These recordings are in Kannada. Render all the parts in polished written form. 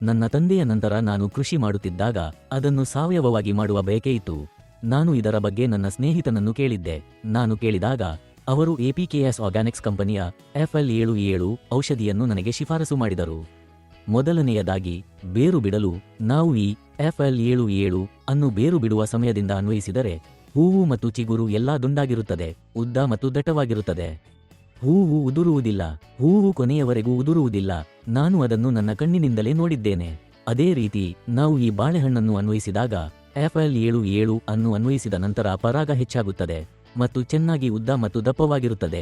ನನ್ನ ತಂದೆಯ ನಂತರ ನಾನು ಕೃಷಿ ಮಾಡುತ್ತಿದ್ದಾಗ ಅದನ್ನು ಸಾವಯವವಾಗಿ ಮಾಡುವ ಬಯಕೆಯಿತ್ತು. ನಾನು ಇದರ ಬಗ್ಗೆ ನನ್ನ ಸ್ನೇಹಿತನನ್ನು ಕೇಳಿದ್ದೆ. ನಾನು ಕೇಳಿದಾಗ ಅವರು ಎಪಿಕೆಎಸ್ ಆರ್ಗ್ಯಾನಿಕ್ಸ್ ಕಂಪನಿಯ FL77 ಔಷಧಿಯನ್ನು ನನಗೆ ಶಿಫಾರಸು ಮಾಡಿದರು. ಮೊದಲನೆಯದಾಗಿ ಬೇರು ಬಿಡಲು ನಾವು ಈ FL77 ಅನ್ನು ಬೇರು ಬಿಡುವ ಸಮಯದಿಂದ ಅನ್ವಯಿಸಿದರೆ ಹೂವು ಮತ್ತು ಚಿಗುರು ಎಲ್ಲಾ ದುಂಡಾಗಿರುತ್ತದೆ, ಉದ್ದ ಮತ್ತು ದಟ್ಟವಾಗಿರುತ್ತದೆ. ಹೂವು ಉದುರುವುದಿಲ್ಲ, ಹೂವು ಕೊನೆಯವರೆಗೂ ಉದುರುವುದಿಲ್ಲ. ನಾನು ಅದನ್ನು ನನ್ನ ಕಣ್ಣಿನಿಂದಲೇ ನೋಡಿದ್ದೇನೆ. ಅದೇ ರೀತಿ ನಾವು ಈ ಬಾಳೆಹಣ್ಣನ್ನು ಅನ್ವಯಿಸಿದಾಗ FL77 ಅನ್ನು ಅನ್ವಯಿಸಿದ ನಂತರ ಪರಾಗ ಹೆಚ್ಚಾಗುತ್ತದೆ ಮತ್ತು ಚೆನ್ನಾಗಿ ಉದ್ದ ಮತ್ತು ದಪ್ಪವಾಗಿರುತ್ತದೆ.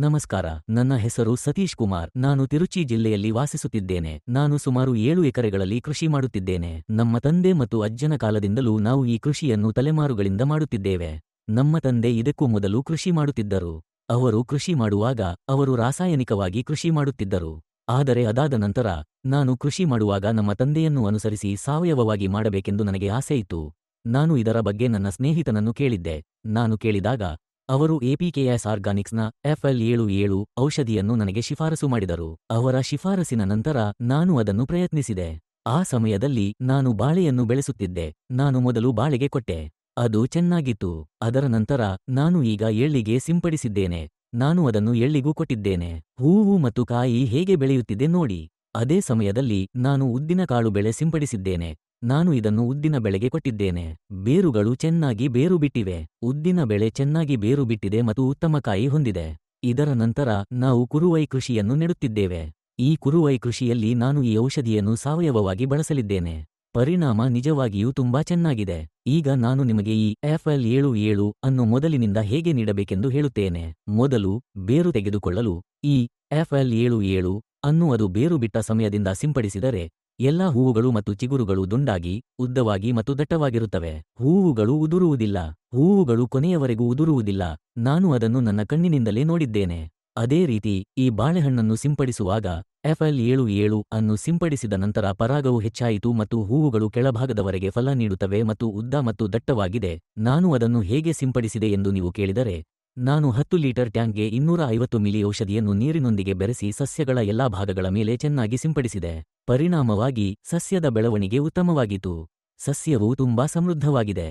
ನಮಸ್ಕಾರ, ನನ್ನ ಹೆಸರು ಸತೀಶ್ ಕುಮಾರ್. ನಾನು ತಿರುಚಿ ಜಿಲ್ಲೆಯಲ್ಲಿ ವಾಸಿಸುತ್ತಿದ್ದೇನೆ. ನಾನು ಸುಮಾರು 7 ಎಕರೆಗಳಲ್ಲಿ ಕೃಷಿ ಮಾಡುತ್ತಿದ್ದೇನೆ. ನಮ್ಮ ತಂದೆ ಮತ್ತು ಅಜ್ಜನ ಕಾಲದಿಂದಲೂ ನಾವು ಈ ಕೃಷಿಯನ್ನು ತಲೆಮಾರುಗಳಿಂದ ಮಾಡುತ್ತಿದ್ದೇವೆ. ನಮ್ಮ ತಂದೆ ಇದಕ್ಕೂ ಮೊದಲು ಕೃಷಿ ಮಾಡುತ್ತಿದ್ದರು. ಅವರು ಕೃಷಿ ಮಾಡುವಾಗ ಅವರು ರಾಸಾಯನಿಕವಾಗಿ ಕೃಷಿ ಮಾಡುತ್ತಿದ್ದರು. ಆದರೆ ಅದಾದ ನಂತರ ನಾನು ಕೃಷಿ ಮಾಡುವಾಗ ನಮ್ಮ ತಂದೆಯನ್ನು ಅನುಸರಿಸಿ ಸಾವಯವವಾಗಿ ಮಾಡಬೇಕೆಂದು ನನಗೆ ಆಸೆಯಿತ್ತು. ನಾನು ಇದರ ಬಗ್ಗೆ ನನ್ನ ಸ್ನೇಹಿತನನ್ನು ಕೇಳಿದ್ದೆ. ನಾನು ಕೇಳಿದಾಗ ಅವರು ಎಪಿಕೆಎಸ್ ಆರ್ಗಾನಿಕ್ಸ್ನ FL77 ಔಷಧಿಯನ್ನು ನನಗೆ ಶಿಫಾರಸು ಮಾಡಿದರು. ಅವರ ಶಿಫಾರಸಿನ ನಂತರ ನಾನು ಅದನ್ನು ಪ್ರಯತ್ನಿಸಿದೆ. ಆ ಸಮಯದಲ್ಲಿ ನಾನು ಬಾಳೆಯನ್ನು ಬೆಳೆಸುತ್ತಿದ್ದೆ. ನಾನು ಮೊದಲು ಬಾಳೆಗೆ ಕೊಟ್ಟೆ. ಅದು ಚೆನ್ನಾಗಿತ್ತು. ಅದರ ನಂತರ ನಾನು ಈಗ ಎಳ್ಳಿಗೆ ಸಿಂಪಡಿಸಿದ್ದೇನೆ. ನಾನು ಅದನ್ನು ಎಳ್ಳಿಗೂ ಕೊಟ್ಟಿದ್ದೇನೆ. ಹೂವು ಮತ್ತು ಕಾಯಿ ಹೇಗೆ ಬೆಳೆಯುತ್ತಿದೆ ನೋಡಿ. ಅದೇ ಸಮಯದಲ್ಲಿ ನಾನು ಉದ್ದಿನಕಾಳು ಬೆಳೆ ಸಿಂಪಡಿಸಿದ್ದೇನೆ. ನಾನು ಇದನ್ನು ಉದ್ದಿನ ಬೆಳೆಗೆ ಕೊಟ್ಟಿದ್ದೇನೆ. ಬೇರುಗಳು ಚೆನ್ನಾಗಿ ಬೇರು ಬಿಟ್ಟಿವೆ. ಉದ್ದಿನ ಬೆಳೆ ಚೆನ್ನಾಗಿ ಬೇರು ಬಿಟ್ಟಿದೆ ಮತ್ತು ಉತ್ತಮ ಕಾಯಿ ಹೊಂದಿದೆ. ಇದರ ನಂತರ ನಾವು ಕುರುವೈ ಕೃಷಿಯನ್ನು ನೆಡುತ್ತಿದ್ದೇವೆ. ಈ ಕುರುವೈ ಕೃಷಿಯಲ್ಲಿ ನಾನು ಈ ಔಷಧಿಯನ್ನು ಸಾವಯವವಾಗಿ ಬಳಸಲಿದ್ದೇನೆ. ಪರಿಣಾಮ ನಿಜವಾಗಿಯೂ ತುಂಬಾ ಚೆನ್ನಾಗಿದೆ. ಈಗ ನಾನು ನಿಮಗೆ ಈ FL77 ಅನ್ನು ಮೊದಲಿನಿಂದ ಹೇಗೆ ನೀಡಬೇಕೆಂದು ಹೇಳುತ್ತೇನೆ. ಮೊದಲು ಬೇರು ತೆಗೆದುಕೊಳ್ಳಲು ಈ FL77 ಅನ್ನು ಅದು ಬೇರು ಬಿಟ್ಟ ಸಮಯದಿಂದ ಸಿಂಪಡಿಸಿದರೆ ಎಲ್ಲಾ ಹೂವುಗಳು ಮತ್ತು ಚಿಗುರುಗಳು ದುಂಡಾಗಿ, ಉದ್ದವಾಗಿ ಮತ್ತು ದಟ್ಟವಾಗಿರುತ್ತವೆ. ಹೂವುಗಳು ಉದುರುವುದಿಲ್ಲ, ಹೂವುಗಳು ಕೊನೆಯವರೆಗೂ ಉದುರುವುದಿಲ್ಲ. ನಾನು ಅದನ್ನು ನನ್ನ ಕಣ್ಣಿನಿಂದಲೇ ನೋಡಿದ್ದೇನೆ. ಅದೇ ರೀತಿ ಈ ಬಾಳೆಹಣ್ಣನ್ನು ಸಿಂಪಡಿಸುವಾಗ FL77 ಅನ್ನು ಸಿಂಪಡಿಸಿದ ನಂತರ ಪರಾಗವು ಹೆಚ್ಚಾಯಿತು ಮತ್ತು ಹೂವುಗಳು ಕೆಳಭಾಗದವರೆಗೆ ಫಲ ನೀಡುತ್ತವೆ ಮತ್ತು ಉದ್ದ ಮತ್ತು ದಟ್ಟವಾಗಿದೆ. ನಾನು ಅದನ್ನು ಹೇಗೆ ಸಿಂಪಡಿಸಿದೆ ಎಂದು ನೀವು ಕೇಳಿದರೆ, ನಾನು 10 ಲೀಟರ್ ಟ್ಯಾಂಕ್ಗೆ 250 ಮಿಲಿ ಔಷಧಿಯನ್ನು ನೀರಿನೊಂದಿಗೆ ಬೆರೆಸಿ ಸಸ್ಯಗಳ ಎಲ್ಲಾ ಭಾಗಗಳ ಮೇಲೆ ಚೆನ್ನಾಗಿ ಸಿಂಪಡಿಸಿದೆ. ಪರಿಣಾಮವಾಗಿ ಸಸ್ಯದ ಬೆಳವಣಿಗೆ ಉತ್ತಮವಾಗಿತ್ತು. ಸಸ್ಯವು ತುಂಬಾ ಸಮೃದ್ಧವಾಗಿದೆ.